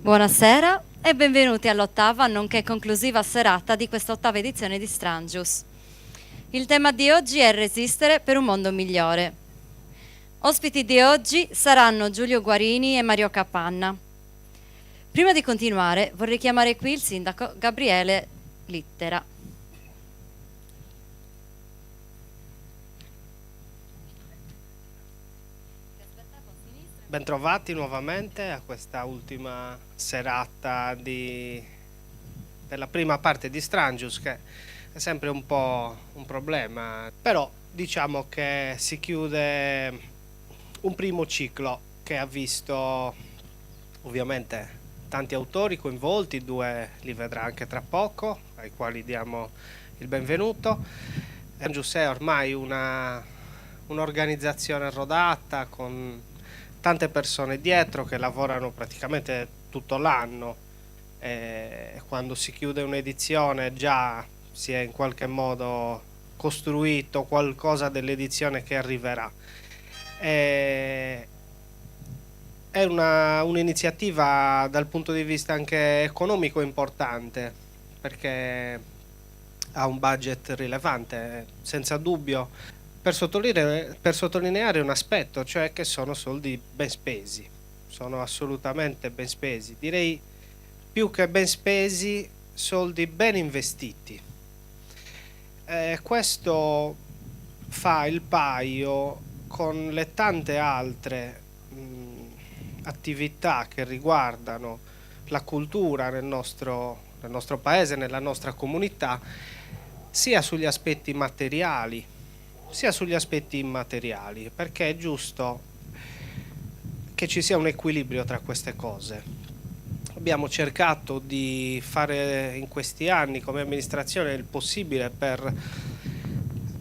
Buonasera e benvenuti all'ottava, nonché conclusiva serata di questa ottava edizione di Strangius. Il tema di oggi è resistere per un mondo migliore. Ospiti di oggi saranno Giulio Guarini e Mario Capanna. Prima di continuare vorrei chiamare qui il sindaco Gabriele Littera. Bentrovati nuovamente a questa ultima serata della prima parte di Strangius, che è sempre un po' un problema, però diciamo che si chiude un primo ciclo che ha visto ovviamente tanti autori coinvolti, 2 li vedrà anche tra poco, ai quali diamo il benvenuto. Strangius è ormai un'organizzazione rodata con tante persone dietro che lavorano praticamente tutto l'anno, e quando si chiude un'edizione già si è in qualche modo costruito qualcosa dell'edizione che arriverà. È un'iniziativa dal punto di vista anche economico importante, perché ha un budget rilevante, senza dubbio, per sottolineare un aspetto, cioè che sono soldi ben spesi, sono assolutamente ben spesi, direi più che ben spesi, soldi ben investiti. Questo fa il paio con le tante altre attività che riguardano la cultura nel nostro paese, nella nostra comunità, sia sugli aspetti materiali sia sugli aspetti immateriali, perché è giusto che ci sia un equilibrio tra queste cose. Abbiamo cercato di fare in questi anni come amministrazione il possibile per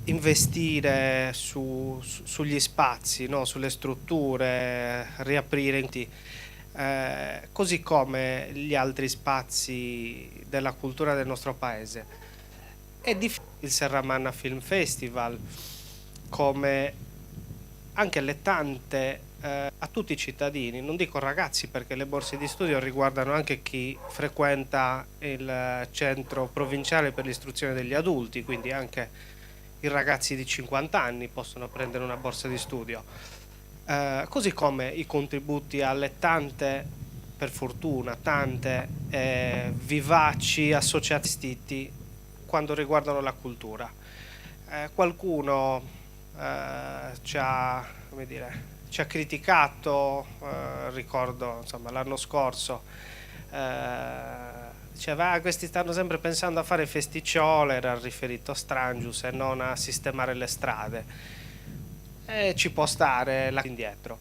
investire sugli spazi, no? Sulle strutture, riaprire così come gli altri spazi della cultura del nostro paese. È difficile il Serramanna Film Festival, come anche le tante a tutti i cittadini, non dico ragazzi perché le borse di studio riguardano anche chi frequenta il centro provinciale per l'istruzione degli adulti, quindi anche i ragazzi di 50 anni possono prendere una borsa di studio, così come i contributi alle tante, per fortuna, tante vivaci associati quando riguardano la cultura. Qualcuno ci ha criticato, ricordo insomma l'anno scorso, diceva questi stanno sempre pensando a fare festicciole, era riferito a Strangius e non a sistemare le strade, e ci può stare là indietro.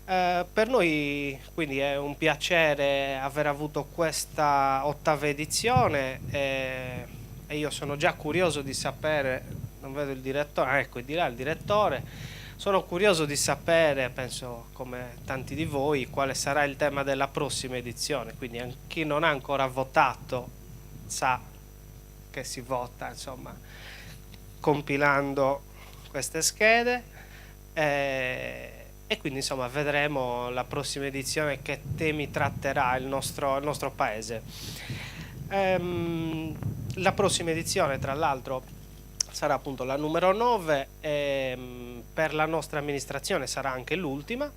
Per noi quindi è un piacere aver avuto questa ottava edizione, e io sono già curioso di sapere, non vedo il direttore, ecco, di là il direttore, sono curioso di sapere, penso come tanti di voi, quale sarà il tema della prossima edizione, quindi chi non ha ancora votato sa che si vota, insomma, compilando queste schede. E quindi insomma vedremo la prossima edizione che temi tratterà il nostro paese. La prossima edizione tra l'altro sarà appunto la numero 9 e per la nostra amministrazione sarà anche l'ultima,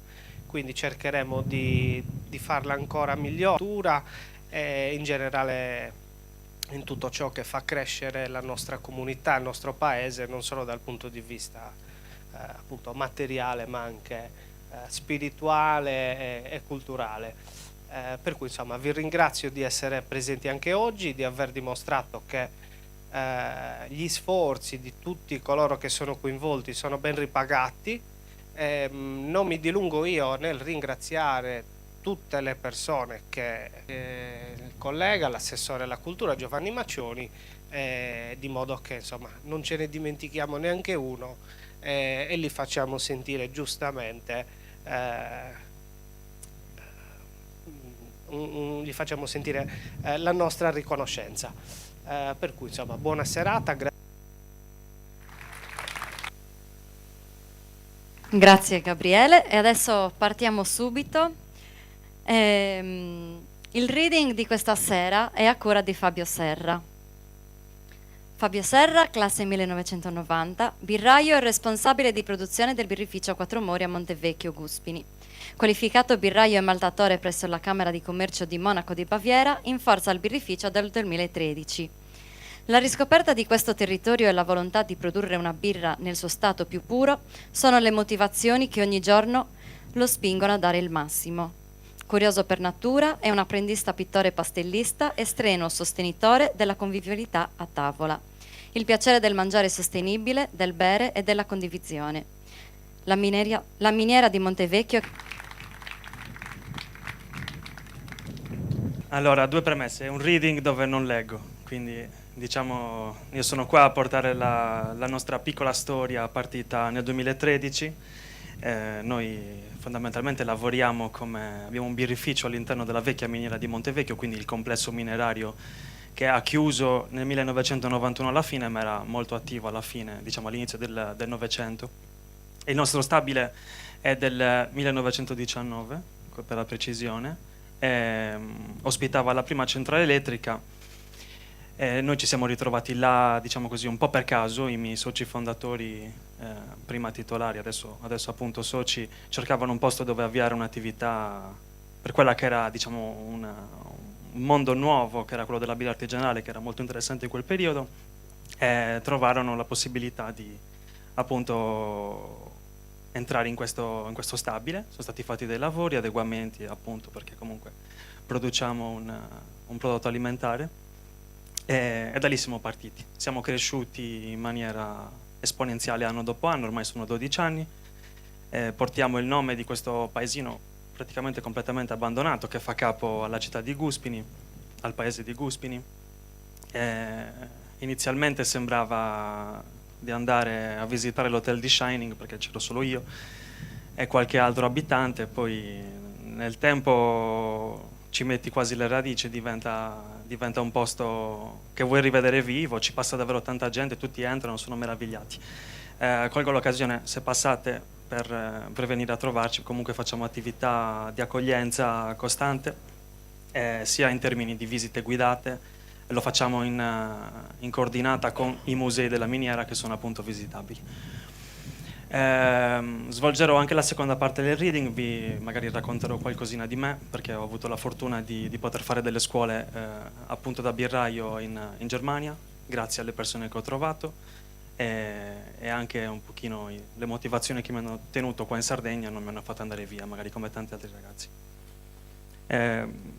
quindi cercheremo di farla ancora migliore e in generale in tutto ciò che fa crescere la nostra comunità, il nostro paese, non solo dal punto di vista appunto materiale ma anche spirituale e culturale. Per cui insomma vi ringrazio di essere presenti anche oggi, di aver dimostrato che gli sforzi di tutti coloro che sono coinvolti sono ben ripagati. Non mi dilungo io nel ringraziare tutte le persone che il collega, l'assessore alla cultura Giovanni Maccioni, di modo che insomma non ce ne dimentichiamo neanche uno, e li facciamo sentire giustamente gli facciamo sentire la nostra riconoscenza. Per cui insomma buona serata. Grazie Gabriele e adesso partiamo subito. Il reading di questa sera è a cura di Fabio Serra. Fabio Serra, classe 1990, birraio e responsabile di produzione del birrificio Quattro Mori a Montevecchio, Guspini. Qualificato birraio e maltatore presso la Camera di Commercio di Monaco di Baviera, in forza al birrificio dal 2013. La riscoperta di questo territorio e la volontà di produrre una birra nel suo stato più puro sono le motivazioni che ogni giorno lo spingono a dare il massimo. Curioso per natura, è un apprendista pittore pastellista e strenuo sostenitore della convivialità a tavola. Il piacere del mangiare sostenibile, del bere e della condivisione. La miniera di Montevecchio. Allora, due premesse, è un reading dove non leggo, quindi diciamo io sono qua a portare la nostra piccola storia partita nel 2013. Noi fondamentalmente lavoriamo abbiamo un birrificio all'interno della vecchia miniera di Montevecchio, quindi il complesso minerario che ha chiuso nel 1991 alla fine, ma era molto attivo alla fine, diciamo all'inizio del Novecento. Il nostro stabile è del 1919, per la precisione, ospitava la prima centrale elettrica. Noi ci siamo ritrovati là, diciamo così, un po' per caso. I miei soci fondatori, prima titolari, adesso appunto soci, cercavano un posto dove avviare un'attività per quella che era, diciamo, un mondo nuovo, che era quello della birra artigianale, che era molto interessante in quel periodo, e trovarono la possibilità di appunto entrare in questo stabile. Sono stati fatti dei lavori, adeguamenti, appunto perché comunque produciamo un prodotto alimentare, e da lì siamo partiti. Siamo cresciuti in maniera esponenziale anno dopo anno, ormai sono 12 anni. Portiamo il nome di questo paesino praticamente completamente abbandonato, che fa capo alla città di Guspini, al paese di Guspini. Inizialmente sembrava di andare a visitare l'hotel di Shining, perché c'ero solo io e qualche altro abitante. Poi nel tempo ci metti quasi le radici, diventa un posto che vuoi rivedere vivo, ci passa davvero tanta gente, tutti entrano, sono meravigliati. Colgo l'occasione, se passate, per venire a trovarci. Comunque facciamo attività di accoglienza costante, sia in termini di visite guidate, lo facciamo in coordinata con i musei della miniera, che sono appunto visitabili. Svolgerò anche la seconda parte del reading, vi magari racconterò qualcosina di me, perché ho avuto la fortuna di poter fare delle scuole appunto da birraio in Germania, grazie alle persone che ho trovato, e anche un pochino le motivazioni che mi hanno tenuto qua in Sardegna non mi hanno fatto andare via, magari come tanti altri ragazzi.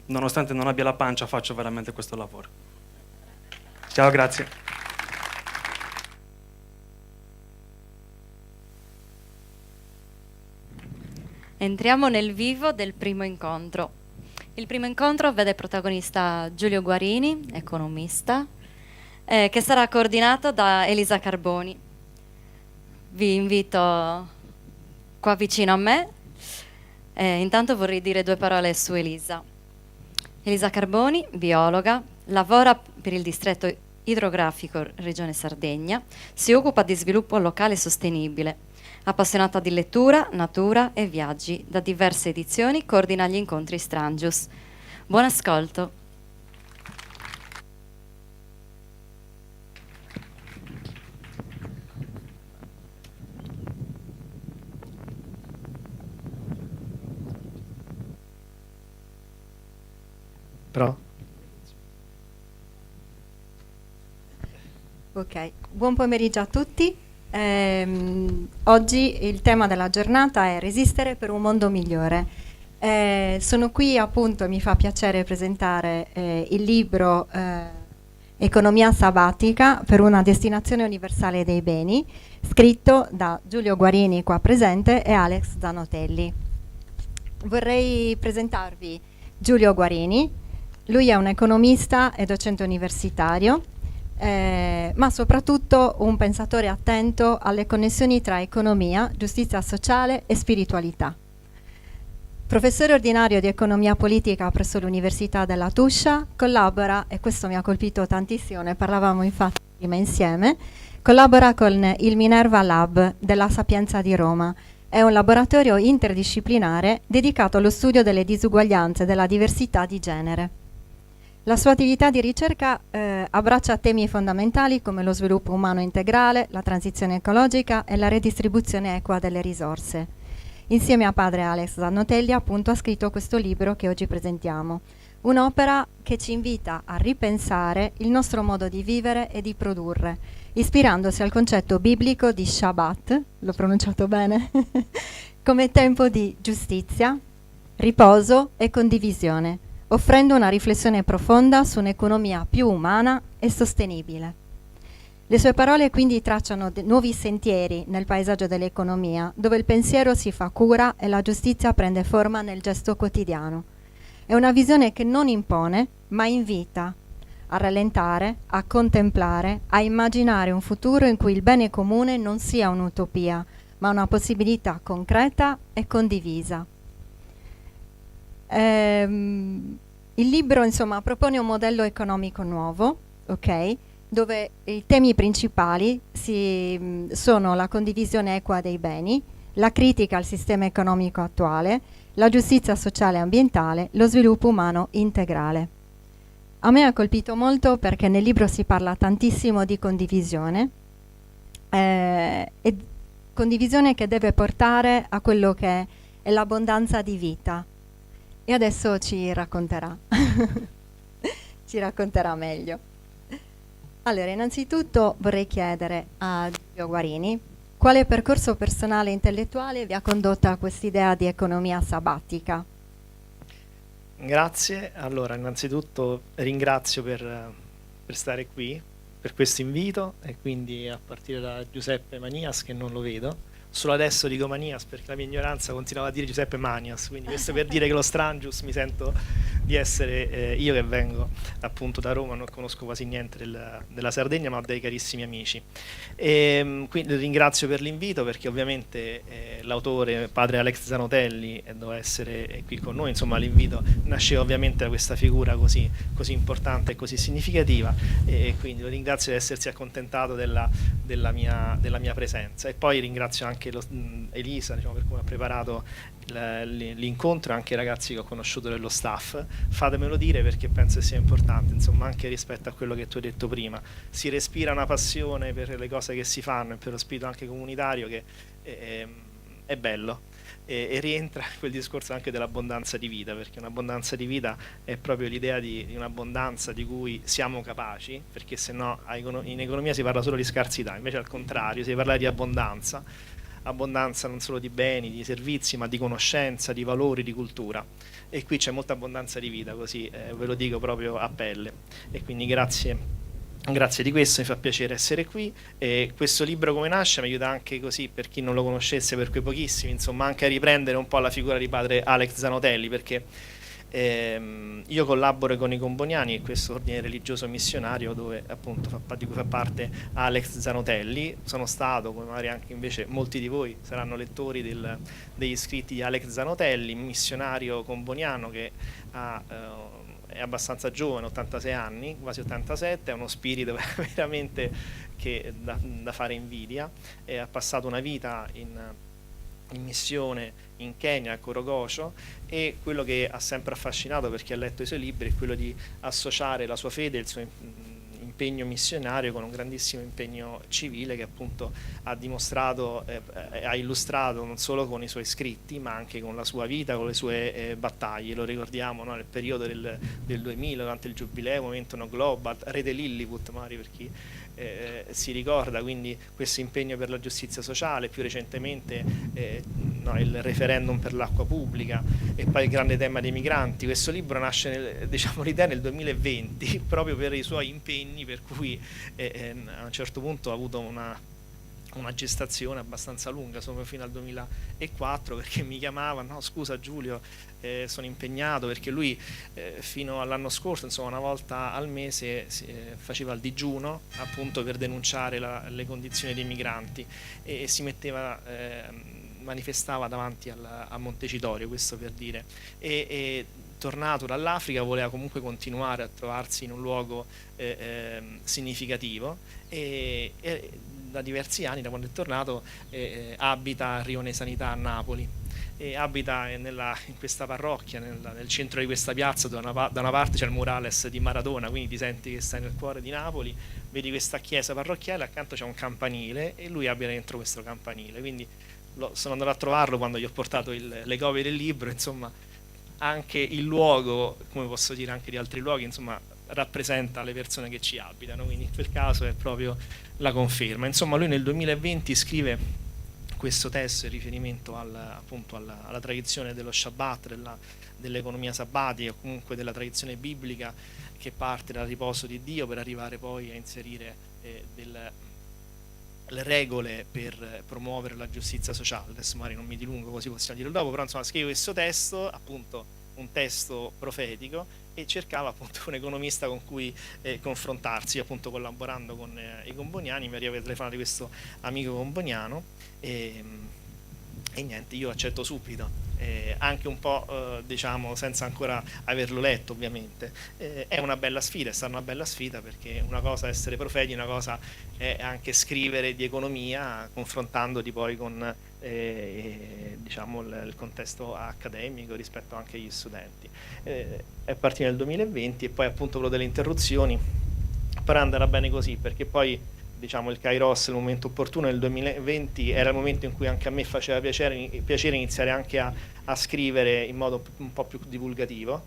Nonostante non abbia la pancia, faccio veramente questo lavoro. Ciao, grazie. Entriamo nel vivo del primo incontro. Il primo incontro vede protagonista Giulio Guarini, economista, che sarà coordinato da Elisa Carboni. Vi invito qua vicino a me. Intanto vorrei dire due parole su Elisa. Elisa Carboni, biologa, lavora per il distretto idrografico Regione Sardegna, si occupa di sviluppo locale sostenibile. Appassionata di lettura, natura e viaggi, da diverse edizioni coordina gli incontri Strangius. Buon ascolto. Pro. Ok, buon pomeriggio a tutti. Oggi il tema della giornata è resistere per un mondo migliore. Sono qui appunto, mi fa piacere presentare il libro Economia sabbatica per una destinazione universale dei beni, scritto da Giulio Guarini qua presente e Alex Zanotelli. Vorrei presentarvi Giulio Guarini. Lui è un economista e docente universitario, ma soprattutto un pensatore attento alle connessioni tra economia, giustizia sociale e spiritualità. Professore ordinario di economia politica presso l'Università della Tuscia, collabora, e questo mi ha colpito tantissimo, ne parlavamo infatti prima insieme, collabora con il Minerva Lab della Sapienza di Roma, è un laboratorio interdisciplinare dedicato allo studio delle disuguaglianze e della diversità di genere. La sua attività di ricerca abbraccia temi fondamentali come lo sviluppo umano integrale, la transizione ecologica e la redistribuzione equa delle risorse. Insieme a padre Alex Zanotelli, appunto, ha scritto questo libro che oggi presentiamo, un'opera che ci invita a ripensare il nostro modo di vivere e di produrre, ispirandosi al concetto biblico di Shabbat, l'ho pronunciato bene, come tempo di giustizia, riposo e condivisione, offrendo una riflessione profonda su un'economia più umana e sostenibile. Le sue parole quindi tracciano nuovi sentieri nel paesaggio dell'economia, dove il pensiero si fa cura e la giustizia prende forma nel gesto quotidiano. È una visione che non impone, ma invita a rallentare, a contemplare, a immaginare un futuro in cui il bene comune non sia un'utopia, ma una possibilità concreta e condivisa. Il libro, insomma, propone un modello economico nuovo, ok? Dove i temi principali sono la condivisione equa dei beni, la critica al sistema economico attuale, la giustizia sociale e ambientale, lo sviluppo umano integrale. A me ha colpito molto perché nel libro si parla tantissimo di condivisione, e condivisione che deve portare a quello che è l'abbondanza di vita. E adesso ci racconterà, ci racconterà meglio. Allora, innanzitutto vorrei chiedere a Giulio Guarini quale percorso personale e intellettuale vi ha condotto a quest'idea di economia sabbatica. Grazie, allora innanzitutto ringrazio per stare qui, per questo invito, e quindi a partire da Giuseppe Manias, che non lo vedo. Solo adesso dico Manias perché la mia ignoranza continuava a dire Giuseppe Manias, quindi questo per dire che lo Strangius mi sento di essere io, che vengo appunto da Roma, non conosco quasi niente della Sardegna, ma ho dei carissimi amici. Quindi ringrazio per l'invito, perché ovviamente l'autore, padre Alex Zanotelli, doveva essere qui con noi. Insomma, l'invito nasceva ovviamente da questa figura così importante e così significativa, e quindi lo ringrazio di essersi accontentato della mia presenza. E poi ringrazio anche Elisa, diciamo, per come ha preparato l'incontro, e anche i ragazzi che ho conosciuto dello staff. Fatemelo dire, perché penso sia importante, insomma, anche rispetto a quello che tu hai detto prima. Si respira una passione per le cose che si fanno e per lo spirito anche comunitario, che è bello, e rientra quel discorso anche dell'abbondanza di vita, perché un'abbondanza di vita è proprio l'idea di un'abbondanza di cui siamo capaci, perché se no in economia si parla solo di scarsità, invece al contrario si parla di abbondanza non solo di beni, di servizi, ma di conoscenza, di valori, di cultura. E qui c'è molta abbondanza di vita, così ve lo dico proprio a pelle. E quindi grazie di questo, mi fa piacere essere qui. E questo libro come nasce mi aiuta anche, così, per chi non lo conoscesse, per quei pochissimi, insomma, anche a riprendere un po' la figura di padre Alex Zanotelli, perché io collaboro con i Comboniani, questo ordine religioso missionario dove appunto di cui fa parte Alex Zanotelli. Sono stato, come magari anche invece molti di voi saranno lettori degli scritti di Alex Zanotelli, missionario comboniano che è abbastanza giovane, 86 anni, quasi 87, ha uno spirito veramente che da fare invidia, e ha passato una vita in missione in Kenya, a Korogosho, e quello che ha sempre affascinato, perché ha letto i suoi libri, è quello di associare la sua fede e il suo impegno missionario con un grandissimo impegno civile, che appunto ha dimostrato, ha illustrato non solo con i suoi scritti, ma anche con la sua vita, con le sue battaglie. Lo ricordiamo, no? Nel periodo del 2000, durante il Giubileo, Momento No Global, Rete Lilliput, magari per chi si ricorda, quindi questo impegno per la giustizia sociale, più recentemente il referendum per l'acqua pubblica, e poi il grande tema dei migranti. Questo libro nasce l'idea nel 2020 proprio per i suoi impegni, per cui a un certo punto ha avuto una gestazione abbastanza lunga, insomma, fino al 2004, perché mi chiamava: no scusa Giulio, sono impegnato, perché lui fino all'anno scorso, insomma, una volta al mese faceva il digiuno appunto per denunciare le condizioni dei migranti, e si metteva manifestava davanti a Montecitorio, questo per dire, e tornato dall'Africa voleva comunque continuare a trovarsi in un luogo significativo, e da diversi anni, da quando è tornato, abita a Rione Sanità a Napoli. E abita in questa parrocchia, nel centro di questa piazza, dove da una parte c'è il murales di Maradona, quindi ti senti che stai nel cuore di Napoli, vedi questa chiesa parrocchiale, accanto c'è un campanile e lui abita dentro questo campanile, quindi sono andato a trovarlo quando gli ho portato le copie del libro, insomma anche il luogo, come posso dire anche di altri luoghi, insomma rappresenta le persone che ci abitano, quindi in quel caso è proprio la conferma. Insomma, lui nel 2020 scrive questo testo in riferimento appunto alla tradizione dello Shabbat, dell'economia sabbatica, o comunque della tradizione biblica che parte dal riposo di Dio per arrivare poi a inserire le regole per promuovere la giustizia sociale. Adesso magari non mi dilungo, così possiamo dirlo dopo, però insomma scrive questo testo, appunto un testo profetico, e cercava appunto un economista con cui confrontarsi, appunto collaborando con i comboniani. Mi arriva telefonato di questo amico comboniano e niente, io accetto subito, anche un po' diciamo senza ancora averlo letto ovviamente. È una bella sfida, è stata una bella sfida, perché una cosa è essere profeti, una cosa è anche scrivere di economia confrontandoti poi con diciamo il contesto accademico rispetto anche agli studenti. È partito nel 2020 e poi appunto quello delle interruzioni, però andrà bene così, perché poi diciamo il Kairos, il momento opportuno nel 2020 era il momento in cui anche a me faceva piacere iniziare anche a scrivere in modo un po' più divulgativo.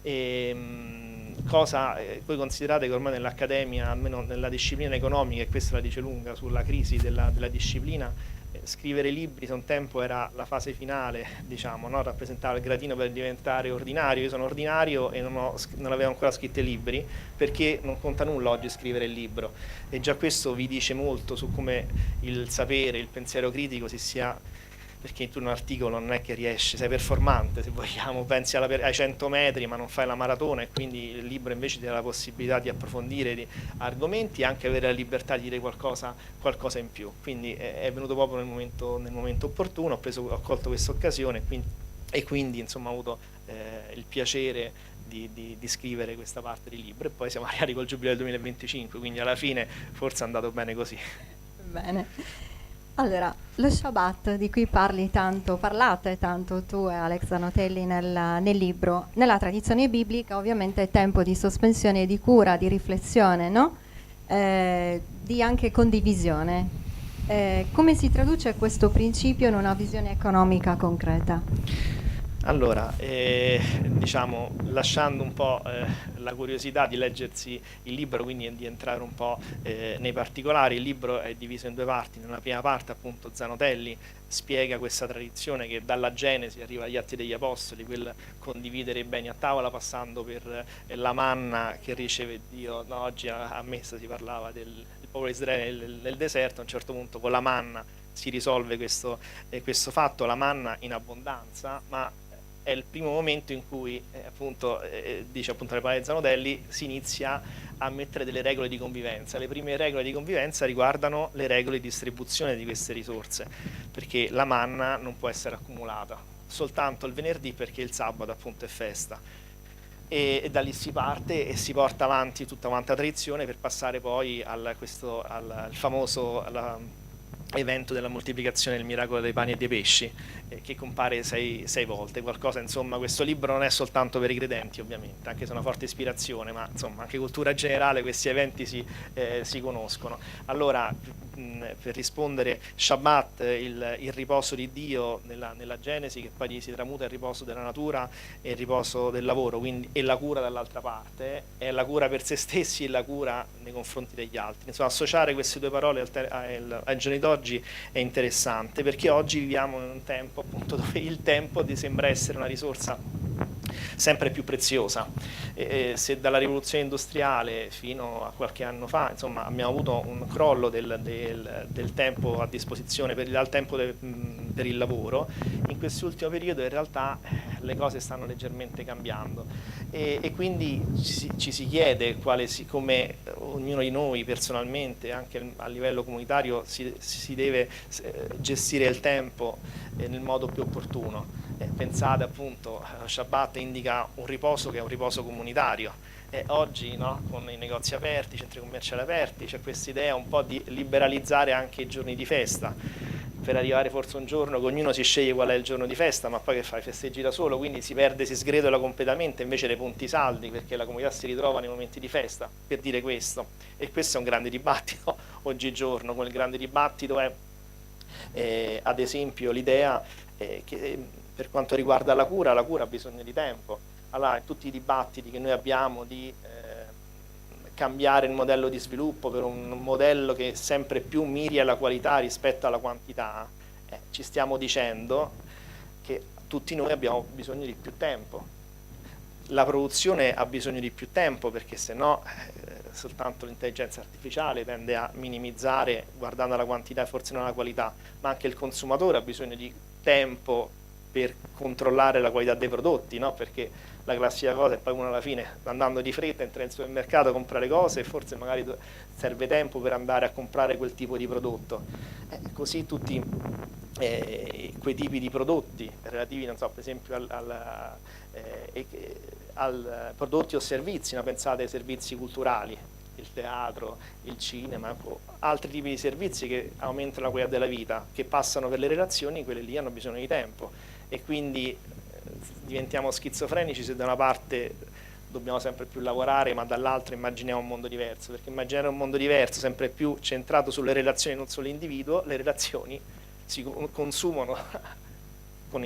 Voi considerate che ormai nell'accademia, almeno nella disciplina economica, e questa la dice lunga sulla crisi della disciplina, scrivere libri da un tempo era la fase finale, diciamo, no? Rappresentava il gradino per diventare ordinario. Io sono ordinario e non avevo ancora scritto libri, perché non conta nulla oggi scrivere il libro, e già questo vi dice molto su come il sapere, il pensiero critico si sia, perché tu in un articolo non è che riesci, sei performante se vogliamo, pensi ai 100 metri ma non fai la maratona, e quindi il libro invece ti dà la possibilità di approfondire di argomenti e anche avere la libertà di dire qualcosa in più. Quindi è venuto proprio nel momento opportuno, ho colto questa occasione e quindi insomma ho avuto il piacere di scrivere questa parte di libro, e poi siamo arrivati col Giubileo del 2025, quindi alla fine forse è andato bene così. Bene. Allora, lo Shabbat di cui parlate tanto tu e Alex Zanotelli nel libro, nella tradizione biblica ovviamente è tempo di sospensione, di cura, di riflessione, no? Di anche condivisione. Come si traduce questo principio in una visione economica concreta? Allora, diciamo, lasciando un po' la curiosità di leggersi il libro, quindi di entrare un po' nei particolari, il libro è diviso in due parti. Nella prima parte, appunto, Zanotelli spiega questa tradizione che dalla Genesi arriva agli Atti degli Apostoli, quel condividere i beni a tavola, passando per la manna che riceve Dio. No, oggi a Messa si parlava del popolo di Israele nel deserto. A un certo punto con la manna si risolve questo fatto, la manna in abbondanza, ma è il primo momento in cui dice appunto le parole di Zanotelli, si inizia a mettere delle regole di convivenza. Le prime regole di convivenza riguardano le regole di distribuzione di queste risorse, perché la manna non può essere accumulata soltanto il venerdì, perché il sabato appunto è festa, e da lì si parte e si porta avanti tutta quanta tradizione per passare poi al famoso evento della moltiplicazione del miracolo dei pani e dei pesci, che compare sei volte. Qualcosa, insomma, questo libro non è soltanto per i credenti ovviamente, anche se è una forte ispirazione, ma insomma anche cultura generale, questi eventi si conoscono. Allora, per rispondere, Shabbat, il riposo di Dio nella Genesi, che poi si tramuta il riposo della natura e il riposo del lavoro, quindi, e la cura dall'altra parte, è la cura per se stessi e la cura nei confronti degli altri. Insomma, associare queste due parole ai giorni d'oggi è interessante, perché oggi viviamo in un tempo appunto dove il tempo sembra essere una risorsa sempre più preziosa. Se dalla rivoluzione industriale fino a qualche anno fa, insomma, abbiamo avuto un crollo del tempo a disposizione dal tempo per il lavoro, in quest'ultimo periodo in realtà le cose stanno leggermente cambiando, e quindi ci si chiede come ognuno di noi personalmente, anche a livello comunitario, si deve gestire il tempo nel modo più opportuno. pensate appunto, lo Shabbat indica un riposo che è un riposo comunitario, e oggi, no, con i negozi aperti, i centri commerciali aperti, c'è questa idea un po' di liberalizzare anche i giorni di festa, per arrivare forse un giorno che ognuno si sceglie qual è il giorno di festa, ma poi che fai? Festeggi da solo, quindi si perde, si sgretola completamente invece dei punti saldi, perché la comunità si ritrova nei momenti di festa, per dire questo. E questo è un grande dibattito oggigiorno. Quel grande dibattito è ad esempio l'idea che per quanto riguarda la cura ha bisogno di tempo. Allora, in tutti i dibattiti che noi abbiamo di cambiare il modello di sviluppo per un modello che sempre più miri alla qualità rispetto alla quantità, ci stiamo dicendo che tutti noi abbiamo bisogno di più tempo. La produzione ha bisogno di più tempo, perché se no soltanto l'intelligenza artificiale tende a minimizzare guardando alla quantità e forse non alla qualità, ma anche il consumatore ha bisogno di tempo per controllare la qualità dei prodotti, no? Perché la classica cosa è poi uno alla fine, andando di fretta, entra nel supermercato, compra le cose e forse magari serve tempo per andare a comprare quel tipo di prodotto. Così tutti quei tipi di prodotti relativi, non so, per esempio al prodotti o servizi, no? Pensate ai servizi culturali, il teatro, il cinema, altri tipi di servizi che aumentano la qualità della vita, che passano per le relazioni, quelle lì hanno bisogno di tempo, e quindi diventiamo schizofrenici se da una parte dobbiamo sempre più lavorare, ma dall'altra immaginiamo un mondo diverso, perché immaginare un mondo diverso, sempre più centrato sulle relazioni, non sull'individuo, le relazioni si consumano,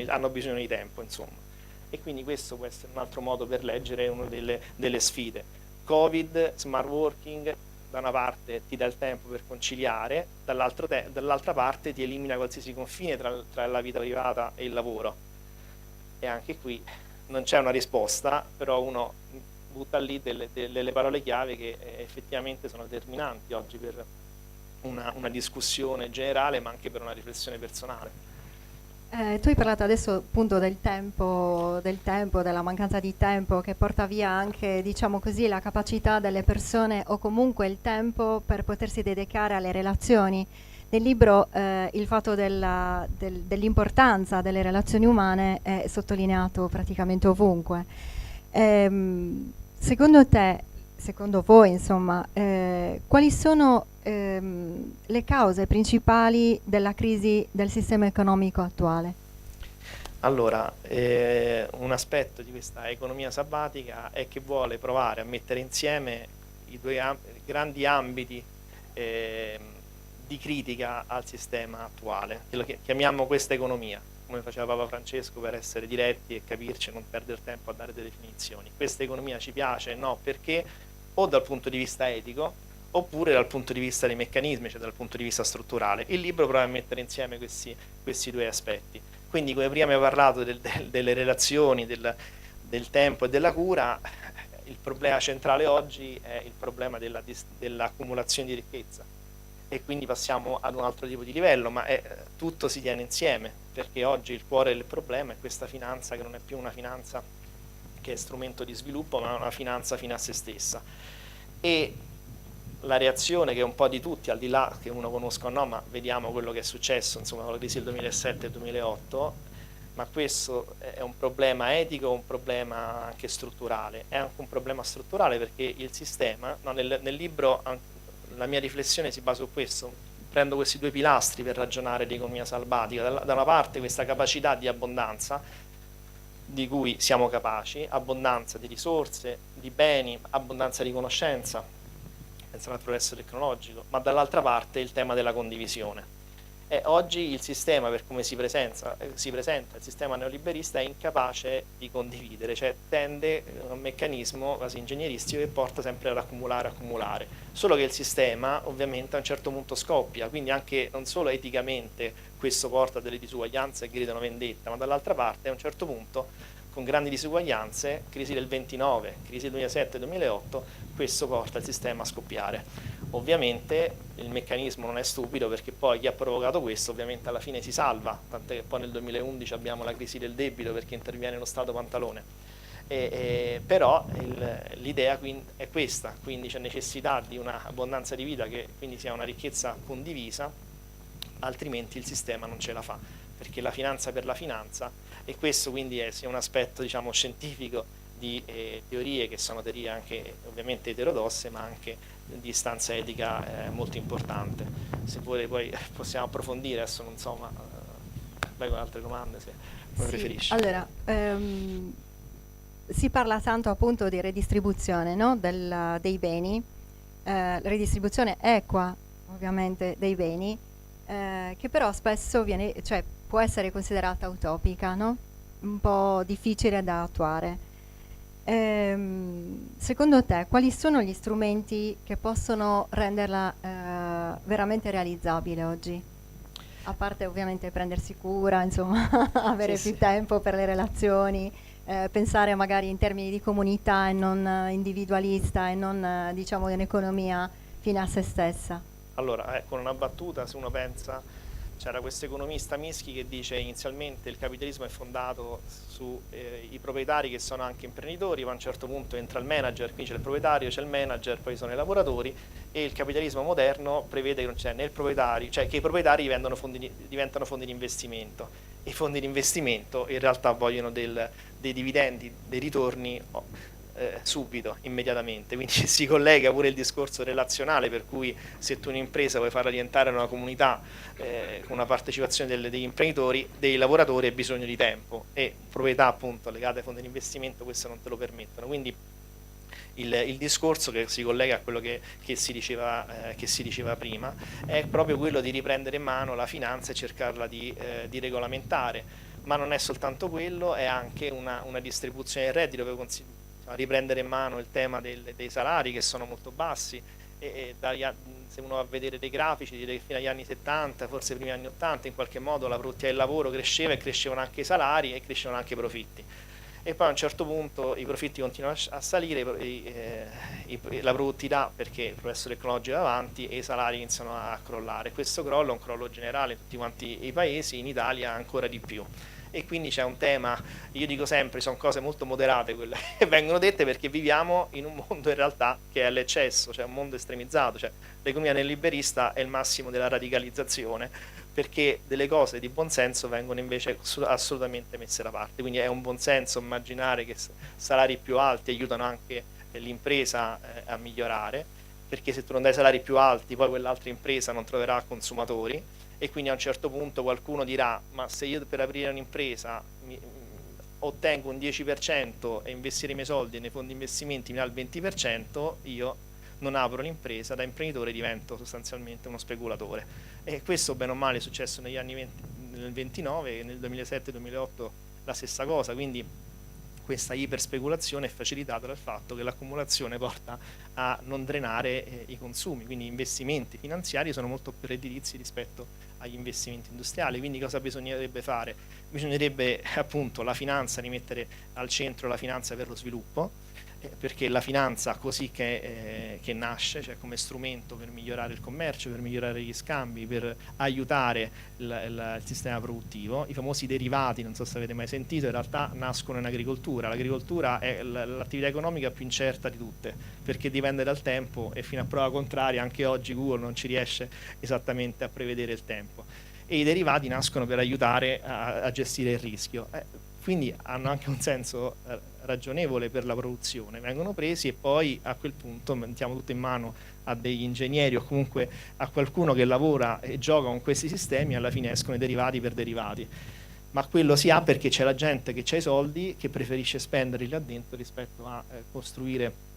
hanno bisogno di tempo, insomma. E quindi questo può essere un altro modo per leggere una delle sfide. Covid, smart working, da una parte ti dà il tempo per conciliare, dall'altra parte ti elimina qualsiasi confine tra la vita privata e il lavoro. E anche qui non c'è una risposta, però uno butta lì delle parole chiave che effettivamente sono determinanti oggi per una discussione generale, ma anche per una riflessione personale. Tu hai parlato adesso appunto del tempo, della mancanza di tempo, che porta via anche, diciamo così, la capacità delle persone, o comunque il tempo per potersi dedicare alle relazioni. Nel libro il fatto dell'importanza delle relazioni umane è sottolineato praticamente ovunque. Secondo te, secondo voi, insomma, quali sono le cause principali della crisi del sistema economico attuale? Allora, un aspetto di questa economia sabbatica è che vuole provare a mettere insieme i due grandi ambiti di critica al sistema attuale, quello che chiamiamo questa economia, come faceva Papa Francesco, per essere diretti e capirci, non perdere tempo a dare delle definizioni. Questa economia ci piace? No, perché o dal punto di vista etico oppure dal punto di vista dei meccanismi, cioè dal punto di vista strutturale. Il libro prova a mettere insieme questi due aspetti. Quindi, come prima abbiamo parlato delle relazioni, del tempo e della cura, il problema centrale oggi è il problema dell'accumulazione di ricchezza, e quindi passiamo ad un altro tipo di livello, ma tutto si tiene insieme, perché oggi il cuore del problema è questa finanza che non è più una finanza che è strumento di sviluppo, ma una finanza fine a se stessa. E la reazione che è un po' di tutti, al di là che uno conosca o no, ma vediamo quello che è successo, insomma, con la crisi del 2007 e 2008, ma questo è un problema etico o un problema anche strutturale? È anche un problema strutturale, perché il sistema, no, nel libro la mia riflessione si basa su questo, prendo questi due pilastri per ragionare di economia sabbatica. Da una parte questa capacità di abbondanza di cui siamo capaci, abbondanza di risorse, di beni, abbondanza di conoscenza, pensando al progresso tecnologico, ma dall'altra parte il tema della condivisione. E oggi il sistema, per come si presenta, il sistema neoliberista è incapace di condividere, cioè tende a un meccanismo quasi ingegneristico che porta sempre ad accumulare. Solo che il sistema ovviamente a un certo punto scoppia, quindi anche non solo eticamente questo porta a delle disuguaglianze che gridano vendetta, ma dall'altra parte a un certo punto, con grandi disuguaglianze, crisi del 29, crisi del 2007-2008, questo porta il sistema a scoppiare. Ovviamente il meccanismo non è stupido, perché poi chi ha provocato questo ovviamente alla fine si salva, tant'è che poi nel 2011 abbiamo la crisi del debito perché interviene lo Stato pantalone. Però l'idea è questa, quindi c'è necessità di un'abbondanza di vita che quindi sia una ricchezza condivisa, altrimenti il sistema non ce la fa, perché la finanza per la finanza, e questo quindi è sia un aspetto diciamo scientifico di teorie che sono teorie anche ovviamente eterodosse, ma anche di istanza etica molto importante. Se vuole poi possiamo approfondire, adesso non so, ma vai con altre domande se come preferisci. Allora, si parla tanto appunto di redistribuzione, no? Dei beni, redistribuzione equa ovviamente dei beni, che però spesso può essere considerata utopica, no? Un po' difficile da attuare. Secondo te quali sono gli strumenti che possono renderla veramente realizzabile oggi? A parte ovviamente prendersi cura, insomma, avere più tempo per le relazioni, pensare magari in termini di comunità e non individualista e non diciamo di un'economia fine a se stessa. Allora, con una battuta, se uno pensa, c'era questo economista Minsky che dice inizialmente il capitalismo è fondato sui proprietari che sono anche imprenditori, poi a un certo punto entra il manager, qui c'è il proprietario, c'è il manager, poi sono i lavoratori, e il capitalismo moderno prevede che non c'è né il proprietario, cioè che i proprietari diventano fondi di investimento, e i fondi di investimento in realtà vogliono dei dividendi, dei ritorni subito, immediatamente, quindi si collega pure il discorso relazionale, per cui se tu un'impresa vuoi farla diventare una comunità con una partecipazione degli imprenditori, dei lavoratori, hai bisogno di tempo, e proprietà appunto legate ai fondi di investimento questo non te lo permettono, quindi il discorso che si collega a quello che si diceva prima è proprio quello di riprendere in mano la finanza e cercarla di regolamentare, ma non è soltanto quello, è anche una distribuzione del reddito per riprendere in mano il tema dei salari che sono molto bassi, e se uno va a vedere dei grafici direi che fino agli anni 70, forse i primi anni 80, in qualche modo la produttività del lavoro cresceva, e crescevano anche i salari e crescevano anche i profitti, e poi a un certo punto i profitti continuano a salire, la produttività perché il progresso tecnologico va avanti e i salari iniziano a crollare. Questo crollo è un crollo generale in tutti quanti i paesi, in Italia ancora di più. E quindi c'è un tema, io dico sempre, sono cose molto moderate quelle che vengono dette, perché viviamo in un mondo in realtà che è all'eccesso, cioè un mondo estremizzato, cioè l'economia neoliberista è il massimo della radicalizzazione, perché delle cose di buonsenso vengono invece assolutamente messe da parte, quindi è un buonsenso immaginare che salari più alti aiutano anche l'impresa a migliorare, perché se tu non dai salari più alti poi quell'altra impresa non troverà consumatori, e quindi a un certo punto qualcuno dirà ma se io per aprire un'impresa ottengo un 10% e investire i miei soldi nei fondi investimenti mi dà il 20%, io non apro l'impresa, da imprenditore divento sostanzialmente uno speculatore, e questo bene o male è successo negli anni 20, nel 29 e nel 2007-2008 la stessa cosa, quindi questa iperspeculazione è facilitata dal fatto che l'accumulazione porta a non drenare i consumi, quindi gli investimenti finanziari sono molto più redditizi rispetto agli investimenti industriali. Quindi cosa bisognerebbe fare? Bisognerebbe appunto la finanza, rimettere al centro la finanza per lo sviluppo, perché la finanza così che nasce, cioè come strumento per migliorare il commercio, per migliorare gli scambi, per aiutare il sistema produttivo. I famosi derivati, non so se avete mai sentito, in realtà nascono in agricoltura. L'agricoltura è l'attività economica più incerta di tutte, perché dipende dal tempo, e fino a prova contraria anche oggi Google non ci riesce esattamente a prevedere il tempo, e i derivati nascono per aiutare a gestire il rischio. Quindi hanno anche un senso ragionevole per la produzione, vengono presi e poi a quel punto mettiamo tutto in mano a degli ingegneri o comunque a qualcuno che lavora e gioca con questi sistemi, e alla fine escono i derivati per derivati. Ma quello si ha perché c'è la gente che ha i soldi, che preferisce spenderli là dentro rispetto a costruire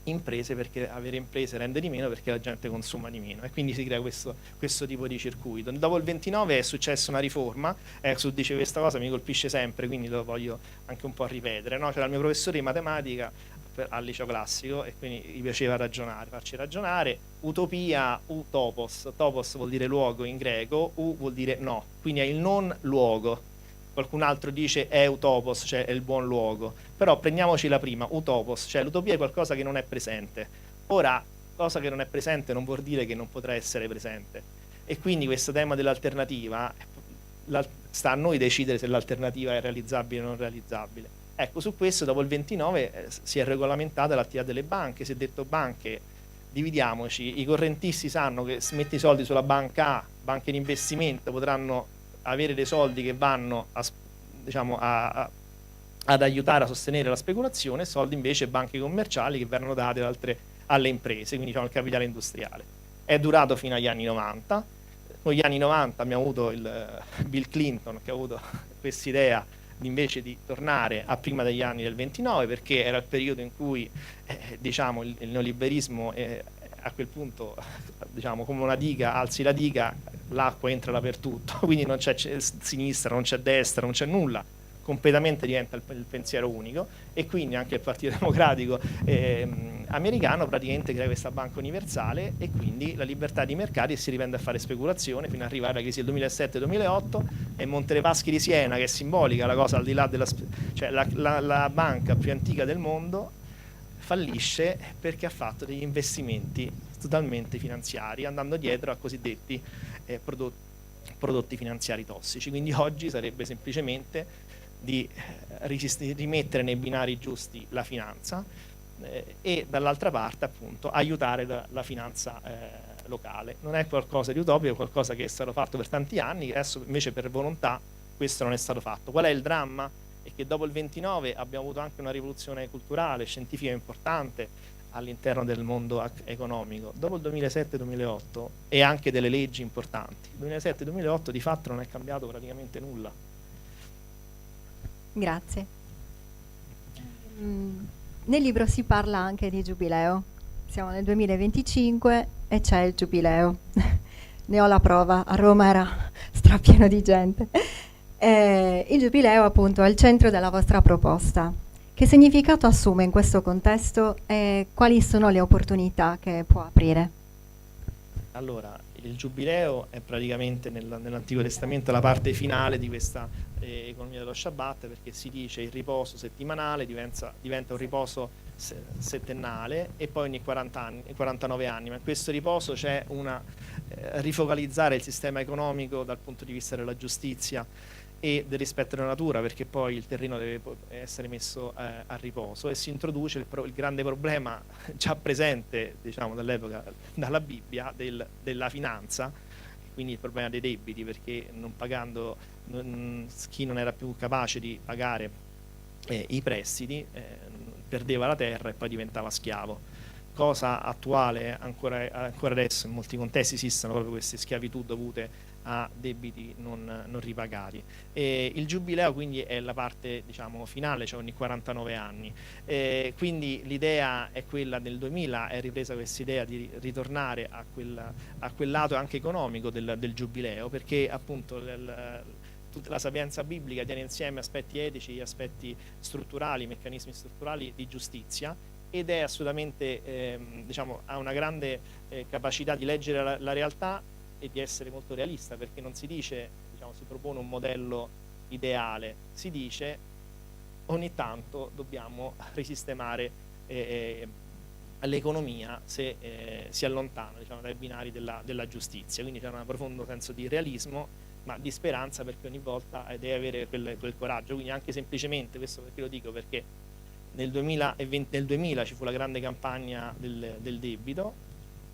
imprese, perché avere imprese rende di meno perché la gente consuma di meno, e quindi si crea questo tipo di circuito. Dopo il 29 è successa una riforma, su dice questa cosa mi colpisce sempre, quindi lo voglio anche un po' ripetere, no? C'era il mio professore di matematica al liceo classico e quindi gli piaceva farci ragionare, utopia, utopos, topos vuol dire luogo in greco, vuol dire no, quindi è il non luogo. Qualcun altro dice è utopos, cioè è il buon luogo, però prendiamoci la prima, utopos, cioè l'utopia è qualcosa che non è presente. Ora, cosa che non è presente non vuol dire che non potrà essere presente, e quindi questo tema dell'alternativa sta a noi decidere se l'alternativa è realizzabile o non realizzabile. Ecco, su questo dopo il 29 si è regolamentata l'attività delle banche, si è detto banche, dividiamoci, i correntisti sanno che se metti i soldi sulla banca A, banche di investimento potranno avere dei soldi che vanno ad aiutare a sostenere la speculazione, soldi invece banche commerciali che verranno date alle imprese, quindi il capitale industriale. È durato fino agli anni 90. Con gli anni 90 abbiamo avuto il Bill Clinton che ha avuto quest'idea invece di tornare a prima degli anni del 29, perché era il periodo in cui il neoliberismo a quel punto, come una diga, alzi la diga, l'acqua entra dappertutto, quindi non c'è sinistra, non c'è destra, non c'è nulla, completamente diventa il pensiero unico, e quindi anche il Partito Democratico americano praticamente crea questa banca universale, e quindi la libertà di mercati, e si riprende a fare speculazione fino ad arrivare alla crisi del 2007-2008, e Monte dei Paschi di Siena, che è simbolica la cosa, al di là la banca più antica del mondo, fallisce perché ha fatto degli investimenti totalmente finanziari, andando dietro a cosiddetti prodotti finanziari tossici. Quindi oggi sarebbe semplicemente di rimettere nei binari giusti la finanza e dall'altra parte appunto aiutare la finanza locale. Non è qualcosa di utopico, è qualcosa che è stato fatto per tanti anni, adesso invece per volontà questo non è stato fatto. Qual è il dramma? È che dopo il 29 abbiamo avuto anche una rivoluzione culturale, scientifica importante all'interno del mondo economico. Dopo il 2007-2008 e anche delle leggi importanti, il 2007-2008 di fatto non è cambiato praticamente nulla. Grazie. Nel libro si parla anche di giubileo. Siamo nel 2025 e c'è il giubileo. Ne ho la prova, a Roma era strapieno di gente. Il giubileo appunto è al centro della vostra proposta. Che significato assume in questo contesto e quali sono le opportunità che può aprire? Allora, il giubileo è praticamente nell'Antico Testamento la parte finale di questa economia dello Shabbat, perché si dice il riposo settimanale diventa un riposo settennale, e poi ogni 49 anni, ma in questo riposo c'è una rifocalizzare il sistema economico dal punto di vista della giustizia e del rispetto della natura, perché poi il terreno deve essere messo a riposo, e si introduce il grande problema già presente dall'epoca, dalla Bibbia, della finanza, quindi il problema dei debiti, perché non pagando chi non era più capace di pagare i prestiti perdeva la terra e poi diventava schiavo. Cosa attuale ancora adesso in molti contesti esistono proprio queste schiavitù dovute a debiti non ripagati. Il giubileo quindi è la parte finale, cioè ogni 49 anni. Quindi l'idea è quella del 2000, è ripresa questa idea di ritornare a quel lato anche economico del giubileo, perché appunto tutta la sapienza biblica tiene insieme aspetti etici, aspetti strutturali, meccanismi strutturali di giustizia, ed è assolutamente ha una grande capacità di leggere la realtà e di essere molto realista, perché non si dice, si propone un modello ideale, si dice ogni tanto dobbiamo risistemare l'economia se si allontana dai binari della giustizia. Quindi c'è un profondo senso di realismo, ma di speranza, perché ogni volta deve avere quel coraggio. Quindi anche semplicemente, questo perché lo dico, perché nel 2000 ci fu la grande campagna del debito,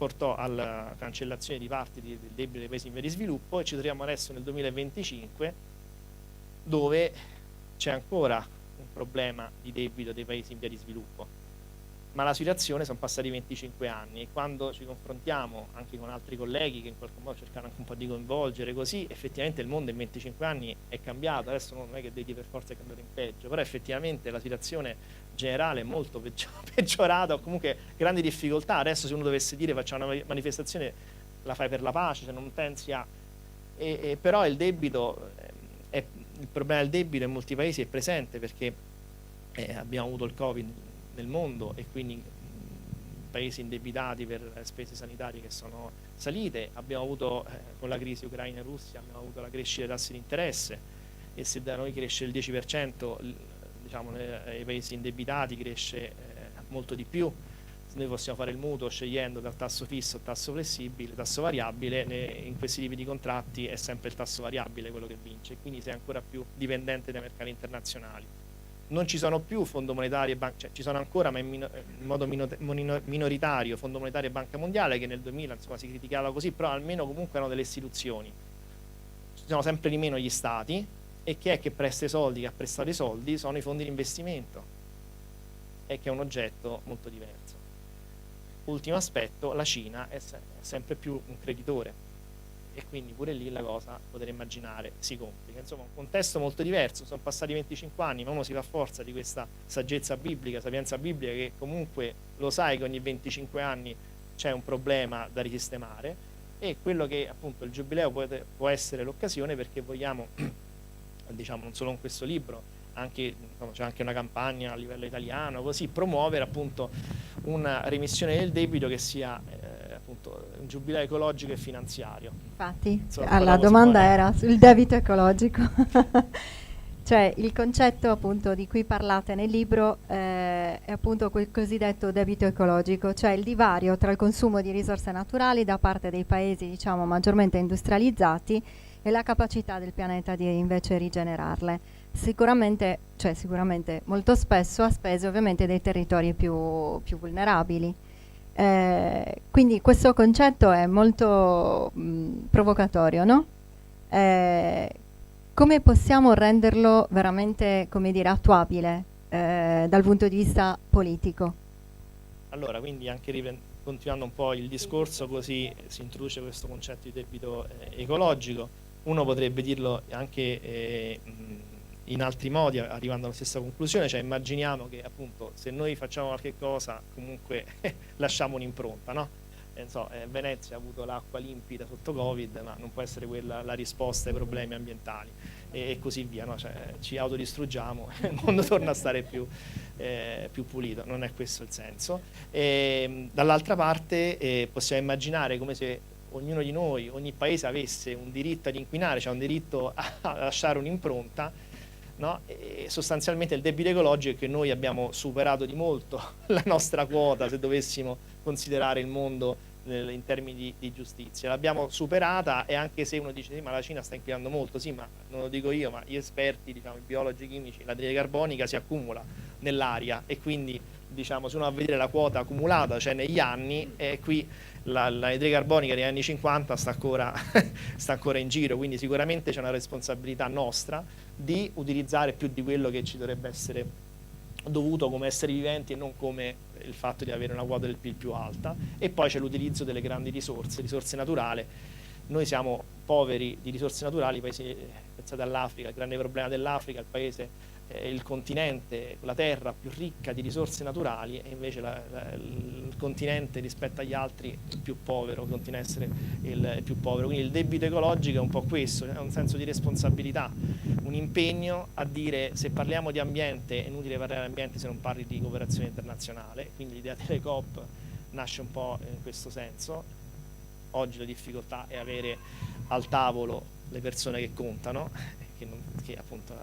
portò alla cancellazione di parti del debito dei paesi in via di sviluppo, e ci troviamo adesso nel 2025 dove c'è ancora un problema di debito dei paesi in via di sviluppo, ma la situazione, sono passati 25 anni, e quando ci confrontiamo anche con altri colleghi che in qualche modo cercano anche un po' di coinvolgere, così effettivamente il mondo in 25 anni è cambiato. Adesso non è che vedi per forza è cambiato in peggio, però effettivamente la situazione generale è molto peggiorata, o comunque grandi difficoltà. Adesso se uno dovesse dire facciamo una manifestazione, la fai per la pace, se non pensi a... però il debito, il problema del debito in molti paesi è presente, perché abbiamo avuto il Covid nel mondo, e quindi paesi indebitati per spese sanitarie che sono salite. Abbiamo avuto con la crisi Ucraina e Russia, abbiamo avuto la crescita dei tassi di interesse, e se da noi cresce il 10%, nei paesi indebitati cresce molto di più. Noi possiamo fare il mutuo scegliendo dal tasso fisso al tasso flessibile, tasso variabile. In questi tipi di contratti è sempre il tasso variabile quello che vince, quindi sei ancora più dipendente dai mercati internazionali. Non ci sono più fondo monetario e ci sono ancora, ma in modo minoritario, Fondo monetario e Banca Mondiale, che nel 2000 si criticava così, però almeno comunque erano delle istituzioni. sono sempre di meno gli stati, e chi è che presta i soldi, che ha prestato i soldi, sono i fondi di investimento, e che è un oggetto molto diverso. Ultimo aspetto, la Cina è sempre più un creditore, e quindi pure lì la cosa, potete immaginare, si complica. Insomma, un contesto molto diverso, sono passati 25 anni, ma uno si fa forza di questa saggezza biblica, sapienza biblica, che comunque lo sai che ogni 25 anni c'è un problema da risistemare, e quello che appunto il Giubileo può essere l'occasione, perché vogliamo, diciamo, non solo con questo libro, anche, c'è anche una campagna a livello italiano, così promuovere appunto una remissione del debito che sia appunto un giubileo ecologico e finanziario. Infatti, Insomma, la domanda era sul debito ecologico. Cioè il concetto appunto di cui parlate nel libro è appunto quel cosiddetto debito ecologico, cioè il divario tra il consumo di risorse naturali da parte dei paesi, diciamo, maggiormente industrializzati e la capacità del pianeta di invece rigenerarle. Sicuramente molto spesso a spese ovviamente dei territori più vulnerabili. Quindi questo concetto è molto provocatorio, no? Come possiamo renderlo veramente, come dire, attuabile dal punto di vista politico? Allora, quindi anche continuando un po' il discorso, così si introduce questo concetto di debito ecologico. Uno potrebbe dirlo anche in altri modi, arrivando alla stessa conclusione, cioè immaginiamo che appunto se noi facciamo qualche cosa comunque lasciamo un'impronta, no? Venezia ha avuto l'acqua limpida sotto Covid, ma non può essere quella la risposta ai problemi ambientali, e così via, no? Cioè, ci autodistruggiamo e il mondo torna a stare più pulito. Non è questo il senso. Dall'altra parte possiamo immaginare come se ognuno di noi, ogni paese avesse un diritto ad inquinare, cioè un diritto a lasciare un'impronta, no? E sostanzialmente il debito ecologico è che noi abbiamo superato di molto la nostra quota, se dovessimo considerare il mondo in termini di giustizia. L'abbiamo superata, e anche se uno dice sì, ma la Cina sta inquinando molto, sì, ma non lo dico io, ma gli esperti, diciamo, i biologi chimici, l'anidride carbonica si accumula nell'aria, e quindi diciamo, se uno va a vedere la quota accumulata, cioè negli anni, qui l'anidride carbonica degli anni 50 sta ancora in giro, quindi sicuramente c'è una responsabilità nostra di utilizzare più di quello che ci dovrebbe essere dovuto come esseri viventi, e non come il fatto di avere una quota del PIL più alta. E poi c'è l'utilizzo delle grandi risorse naturali. Noi siamo poveri di risorse naturali, pensate all'Africa, il grande problema dell'Africa, il paese, il continente, la terra più ricca di risorse naturali, e invece il continente rispetto agli altri il più povero, continua a essere il più povero. Quindi il debito ecologico è un po' questo, è un senso di responsabilità, un impegno a dire: se parliamo di ambiente è inutile parlare di ambiente se non parli di cooperazione internazionale. Quindi l'idea delle COP nasce un po' in questo senso. Oggi la difficoltà è avere al tavolo le persone che contano, che appunto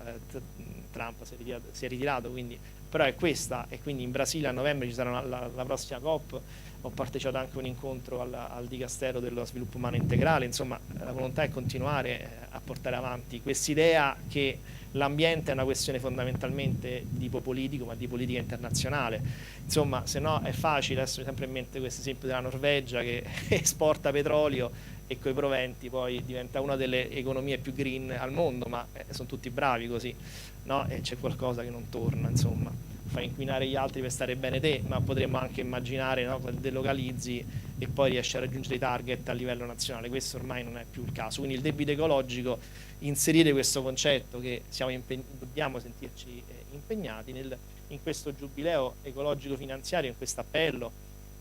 Trump si è ritirato, quindi, però è questa. E quindi in Brasile a novembre ci sarà la prossima COP. Ho partecipato anche a un incontro al Dicastero dello Sviluppo Umano Integrale. Insomma, la volontà è continuare a portare avanti quest'idea che l'ambiente è una questione fondamentalmente di tipo politico, ma di politica internazionale. Insomma, se no è facile. Adesso mi sempre in mente questo esempio della Norvegia, che esporta petrolio e coi proventi poi diventa una delle economie più green al mondo, ma sono tutti bravi così, no? E c'è qualcosa che non torna, insomma. Fai inquinare gli altri per stare bene te, ma potremmo anche immaginare, no, che delocalizzi e poi riesci a raggiungere i target a livello nazionale. Questo ormai non è più il caso. Quindi il debito ecologico, inserire questo concetto che dobbiamo sentirci impegnati in questo giubileo ecologico finanziario, in questo appello,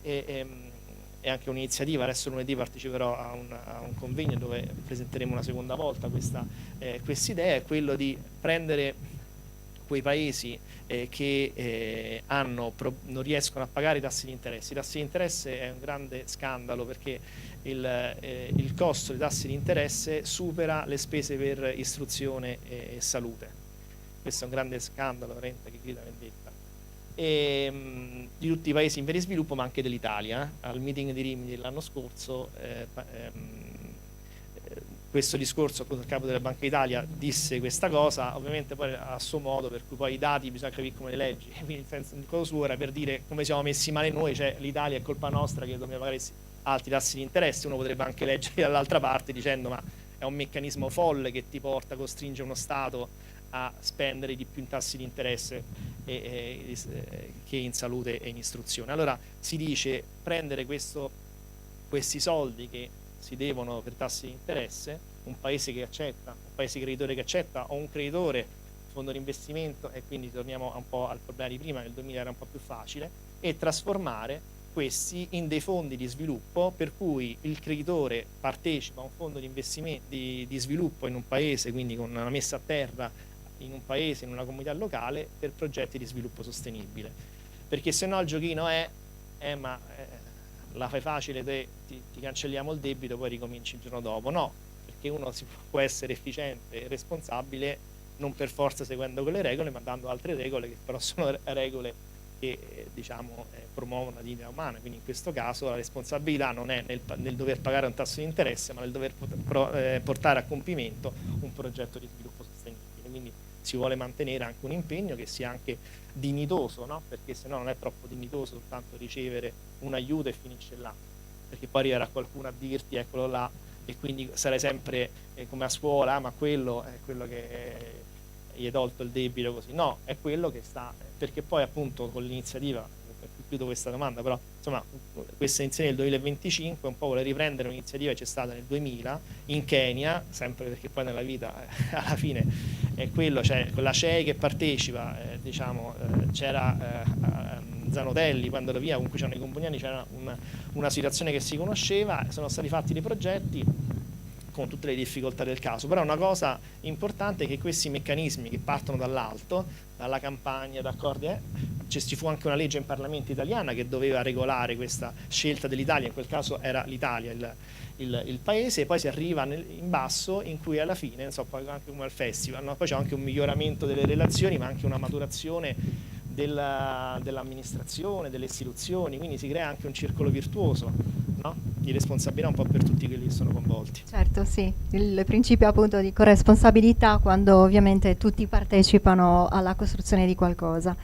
è anche un'iniziativa. Adesso lunedì parteciperò a un convegno dove presenteremo una seconda volta questa idea, è quello di prendere quei paesi che non riescono a pagare i tassi di interesse. I tassi di interesse è un grande scandalo, perché il costo dei tassi di interesse supera le spese per istruzione e salute. Questo è un grande scandalo, veramente, che grida vendetta. Di tutti i paesi in via di sviluppo, ma anche dell'Italia. Al meeting di Rimini dell'anno scorso questo discorso, appunto, il capo della Banca d'Italia disse questa cosa, ovviamente poi a suo modo, per cui poi i dati bisogna capire come le leggi. Quindi il cosa suo era per dire come siamo messi male noi, cioè l'Italia è colpa nostra che dobbiamo pagare alti tassi di interesse. Uno potrebbe anche leggere dall'altra parte dicendo: ma è un meccanismo folle che ti porta, costringe uno Stato a spendere di più in tassi di interesse che in salute e in istruzione. Allora si dice prendere questi soldi che si devono per tassi di interesse, un paese che accetta, un paese creditore che accetta, o un creditore, fondo di investimento, e quindi torniamo un po' al problema di prima, nel 2000 era un po' più facile, e trasformare questi in dei fondi di sviluppo, per cui il creditore partecipa a un fondo di investimento di sviluppo in un paese, quindi con una messa a terra in un paese, in una comunità locale, per progetti di sviluppo sostenibile. Perché se no il giochino è la fai facile, ti cancelliamo il debito, poi ricominci il giorno dopo. No, perché uno può essere efficiente e responsabile non per forza seguendo quelle regole, ma dando altre regole che però sono regole che promuovono la dignità umana. Quindi in questo caso la responsabilità non è nel dover pagare un tasso di interesse, ma nel dover portare a compimento un progetto di sviluppo sostenibile. Quindi si vuole mantenere anche un impegno che sia anche dignitoso, no? Perché se no non è troppo dignitoso soltanto ricevere un aiuto e finisce là, perché poi arriverà qualcuno a dirti eccolo là, e quindi sarai sempre come a scuola, ma quello è quello che gli è tolto il debito così. No, è quello che sta, perché poi appunto con l'iniziativa, chiudo questa domanda, però insomma questa iniziativa del 2025 un po' vuole riprendere un'iniziativa che c'è stata nel 2000 in Kenya, sempre perché poi nella vita alla fine è quello, cioè con la CEI che partecipa, c'era Zanotelli quando era via, comunque c'erano i Componiani, c'era una situazione che si conosceva, sono stati fatti dei progetti con tutte le difficoltà del caso, però una cosa importante è che questi meccanismi che partono dall'alto, dalla campagna, d'accordi, ci fu anche una legge in Parlamento italiana che doveva regolare questa scelta dell'Italia, in quel caso era l'Italia il paese, e poi si arriva in basso in cui alla fine, anche come al festival, no? Poi c'è anche un miglioramento delle relazioni, ma anche una maturazione dell'amministrazione, delle istituzioni, quindi si crea anche un circolo virtuoso, no? Di responsabilità un po' per tutti quelli che sono coinvolti. Certo, sì, il principio appunto di corresponsabilità quando ovviamente tutti partecipano alla costruzione di qualcosa.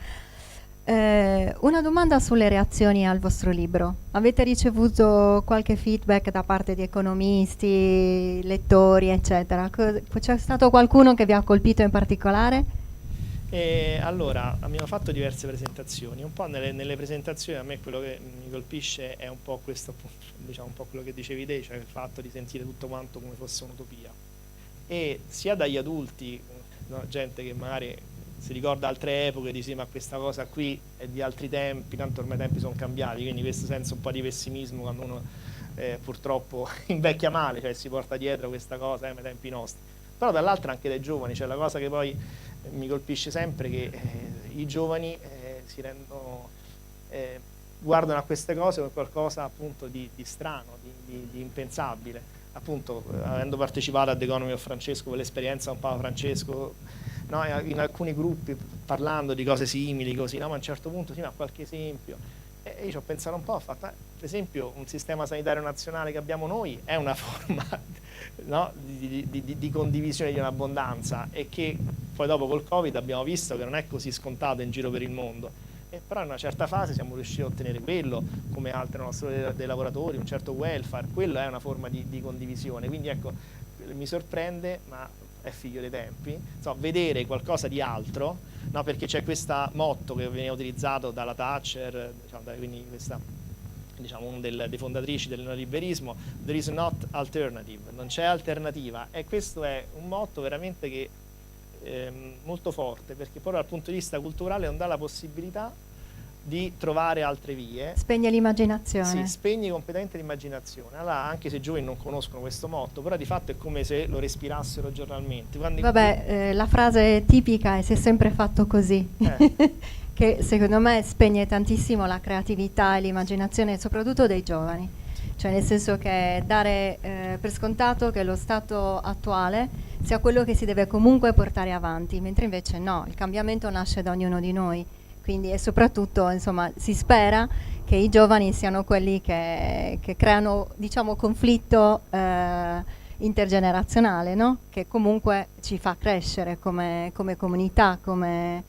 Una domanda sulle reazioni al vostro libro. Avete ricevuto qualche feedback da parte di economisti, lettori, eccetera? C'è stato qualcuno che vi ha colpito in particolare? Allora, abbiamo fatto diverse presentazioni, un po' nelle presentazioni a me quello che mi colpisce è un po' questo, un po' quello che dicevi te, cioè il fatto di sentire tutto quanto come fosse un'utopia, e sia dagli adulti, no, gente che magari si ricorda altre epoche, dice ma questa cosa qui è di altri tempi, tanto ormai i tempi sono cambiati, quindi questo senso un po' di pessimismo quando uno purtroppo invecchia male, cioè si porta dietro questa cosa, ma ai tempi nostri. Però dall'altra anche dai giovani, cioè la cosa che poi mi colpisce sempre che i giovani si rendono, guardano a queste cose come qualcosa appunto di strano, di impensabile. Appunto, avendo partecipato a The Economy of Francesco, quell'esperienza con Papa Francesco, no, in alcuni gruppi parlando di cose simili, così, no, ma a un certo punto sì, ma qualche esempio. E io ci ho pensato un po', ho fatto, per esempio, un sistema sanitario nazionale che abbiamo noi è una forma, no, di condivisione di un'abbondanza, e che poi dopo col Covid abbiamo visto che non è così scontato in giro per il mondo, però in una certa fase siamo riusciti a ottenere quello, come altre nostre dei lavoratori, un certo welfare, quello è una forma di condivisione, quindi ecco, mi sorprende, ma è figlio dei tempi, insomma, vedere qualcosa di altro, no, perché c'è questo motto che viene utilizzato dalla Thatcher, quindi questa, una dei fondatrici del neoliberismo, there is not alternative, non c'è alternativa, e questo è un motto veramente che molto forte, perché poi dal punto di vista culturale non dà la possibilità di trovare altre vie. Spegne l'immaginazione. Sì, spegne completamente l'immaginazione. Allora, anche se i giovani non conoscono questo motto, però di fatto è come se lo respirassero giornalmente. La frase tipica è "si è sempre fatto così", che secondo me spegne tantissimo la creatività e l'immaginazione, soprattutto dei giovani. Cioè nel senso che dare per scontato che lo stato attuale sia quello che si deve comunque portare avanti, mentre invece no, il cambiamento nasce da ognuno di noi. Quindi, e soprattutto, insomma, si spera che i giovani siano quelli che creano, diciamo, conflitto intergenerazionale, no? Che comunque ci fa crescere come comunità, come...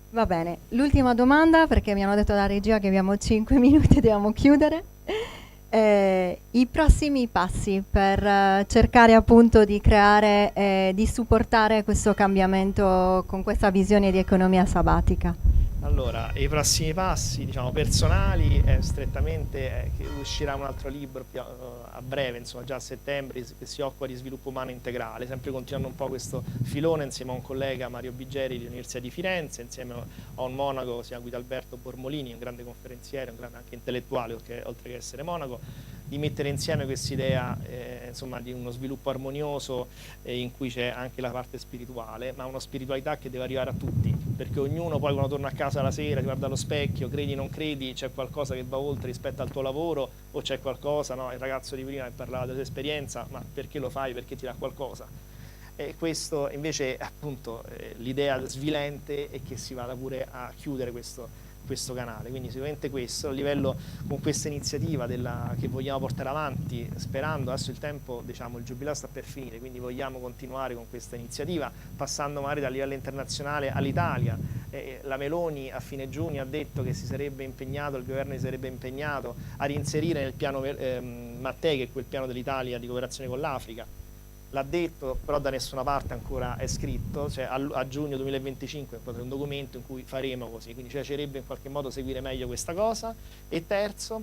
Va bene, l'ultima domanda, perché mi hanno detto da regia che abbiamo 5 minuti e dobbiamo chiudere. I prossimi passi per cercare appunto di creare, di supportare questo cambiamento con questa visione di economia sabatica. Allora, i prossimi passi, diciamo, personali, strettamente che uscirà un altro libro a breve, insomma già a settembre, che si occupa di sviluppo umano integrale, sempre continuando un po' questo filone insieme a un collega, Mario Bigeri, dell'Università di Firenze, insieme a un monaco, si chiama Guido Alberto Bormolini, un grande conferenziere, un grande anche intellettuale, oltre che essere monaco, di mettere insieme quest'idea insomma, di uno sviluppo armonioso in cui c'è anche la parte spirituale, ma una spiritualità che deve arrivare a tutti, perché ognuno poi quando torna a casa la sera ti guarda allo specchio, credi non credi, c'è qualcosa che va oltre rispetto al tuo lavoro, o c'è qualcosa, no? Il ragazzo di prima che parlava della sua esperienza, ma perché lo fai? Perché ti dà qualcosa. E questo invece appunto l'idea svilente è che si vada pure a chiudere questo canale, quindi sicuramente questo a livello, con questa iniziativa che vogliamo portare avanti, sperando, adesso il tempo, diciamo, il giubileo sta per finire, quindi vogliamo continuare con questa iniziativa, passando magari dal livello internazionale all'Italia. La Meloni a fine giugno ha detto che si sarebbe impegnato, il governo si sarebbe impegnato a reinserire nel piano Mattei, che è quel piano dell'Italia di cooperazione con l'Africa. L'ha detto, però da nessuna parte ancora è scritto, cioè a giugno 2025 è un documento in cui faremo così, quindi ci piacerebbe in qualche modo seguire meglio questa cosa. E terzo,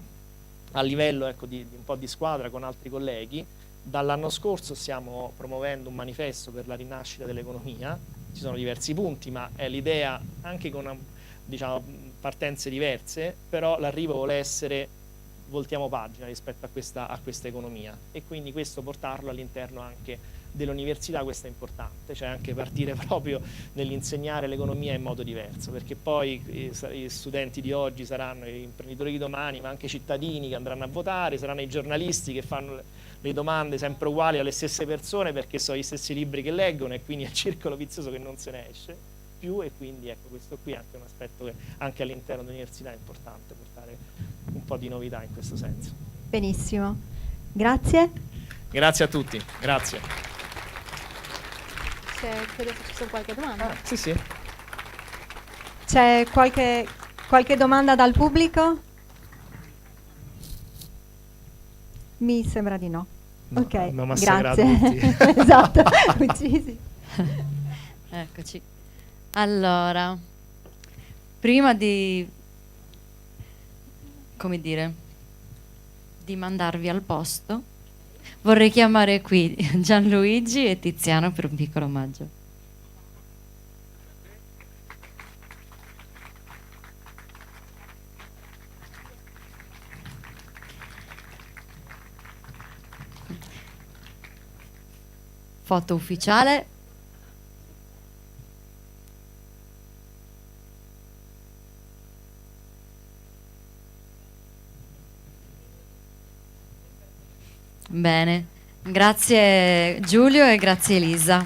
a livello ecco, di un po' di squadra con altri colleghi, dall'anno scorso stiamo promuovendo un manifesto per la rinascita dell'economia, ci sono diversi punti, ma è l'idea anche con diciamo, partenze diverse, però l'arrivo vuole essere voltiamo pagina rispetto a questa economia, e quindi questo portarlo all'interno anche dell'università, questo è importante, cioè anche partire proprio nell'insegnare l'economia in modo diverso, perché poi gli studenti di oggi saranno gli imprenditori di domani, ma anche i cittadini che andranno a votare, saranno i giornalisti che fanno le domande sempre uguali alle stesse persone perché sono gli stessi libri che leggono, e quindi è il circolo vizioso che non se ne esce più. E quindi ecco, questo qui è anche un aspetto che anche all'interno dell'università è importante portare un po' di novità in questo senso. Benissimo, grazie. Grazie a tutti, grazie. Credo che ci sia qualche domanda. Sì, sì. C'è qualche domanda dal pubblico? Mi sembra di no. No, ok, abbiamo massacrato grazie. tutti. Esatto, uccisi. Eccoci. Allora, prima di, come dire, di mandarvi al posto, vorrei chiamare qui Gianluigi e Tiziano per un piccolo omaggio. Foto ufficiale. Bene, grazie Giulio e grazie Elisa.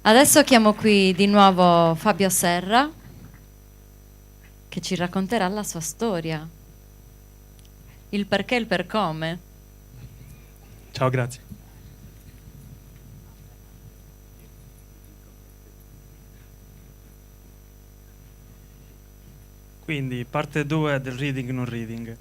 Adesso chiamo qui di nuovo Fabio Serra, che ci racconterà la sua storia, il perché e il per come. Ciao, grazie. Quindi parte 2 del reading non reading.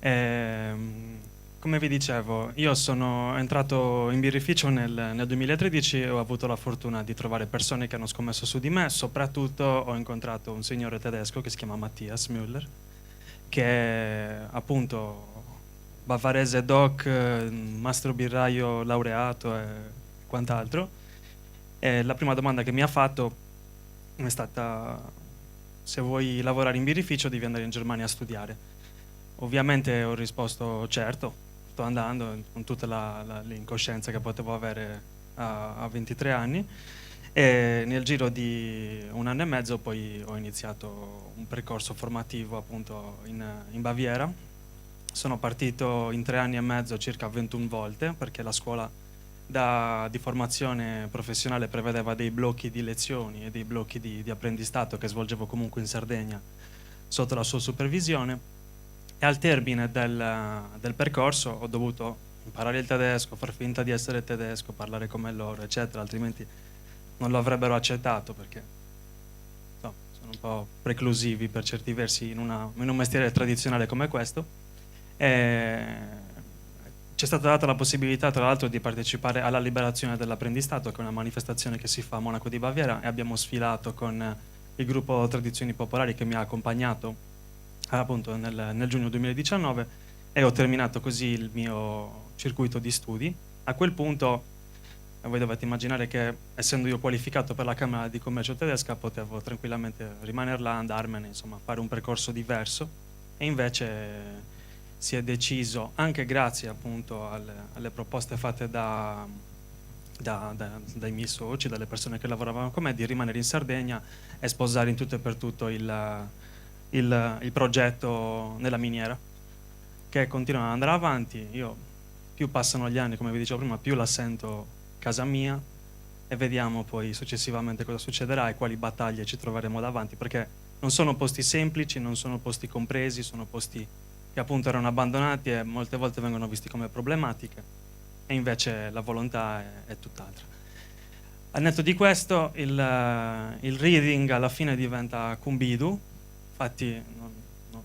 Come vi dicevo, io sono entrato in birrificio nel 2013 e ho avuto la fortuna di trovare persone che hanno scommesso su di me. Soprattutto ho incontrato un signore tedesco che si chiama Matthias Müller, che è appunto bavarese doc, mastro birraio laureato e quant'altro. E la prima domanda che mi ha fatto è stata: se vuoi lavorare in birrificio devi andare in Germania a studiare. Ovviamente ho risposto certo, sto andando, con tutta l'incoscienza che potevo avere a 23 anni, e nel giro di 1 anno e mezzo poi ho iniziato un percorso formativo appunto in Baviera. Sono partito in 3 anni e mezzo circa 21 volte, perché la scuola di formazione professionale prevedeva dei blocchi di lezioni e dei blocchi di apprendistato che svolgevo comunque in Sardegna sotto la sua supervisione. E al termine del percorso ho dovuto imparare il tedesco, far finta di essere tedesco, parlare come loro, eccetera, altrimenti non lo avrebbero accettato, perché no, sono un po' preclusivi per certi versi in un mestiere tradizionale come questo. Ci è stata data la possibilità, tra l'altro, di partecipare alla liberazione dell'apprendistato, che è una manifestazione che si fa a Monaco di Baviera, e abbiamo sfilato con il gruppo Tradizioni Popolari che mi ha accompagnato appunto nel giugno 2019, e ho terminato così il mio circuito di studi. A quel punto voi dovete immaginare che, essendo io qualificato per la Camera di Commercio tedesca, potevo tranquillamente rimanere là, andarmene, insomma, fare un percorso diverso, e invece si è deciso, anche grazie appunto alle proposte fatte dai miei soci, dalle persone che lavoravano con me, di rimanere in Sardegna e sposare in tutto e per tutto il progetto nella miniera, che continua ad andare avanti. Io, più passano gli anni, come vi dicevo prima, più la sento casa mia, e vediamo poi successivamente cosa succederà e quali battaglie ci troveremo davanti, perché non sono posti semplici, non sono posti compresi, sono posti che appunto erano abbandonati e molte volte vengono visti come problematiche, e invece la volontà è tutt'altra. Al netto di questo, il reading alla fine diventa Cumbidu. Infatti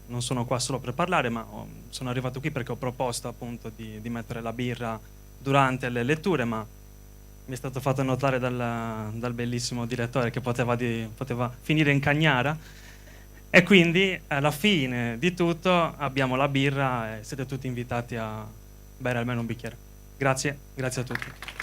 non sono qua solo per parlare, ma sono arrivato qui perché ho proposto appunto di mettere la birra durante le letture, ma mi è stato fatto notare dal bellissimo direttore che poteva finire in cagnara, e quindi alla fine di tutto abbiamo la birra e siete tutti invitati a bere almeno un bicchiere. Grazie a tutti.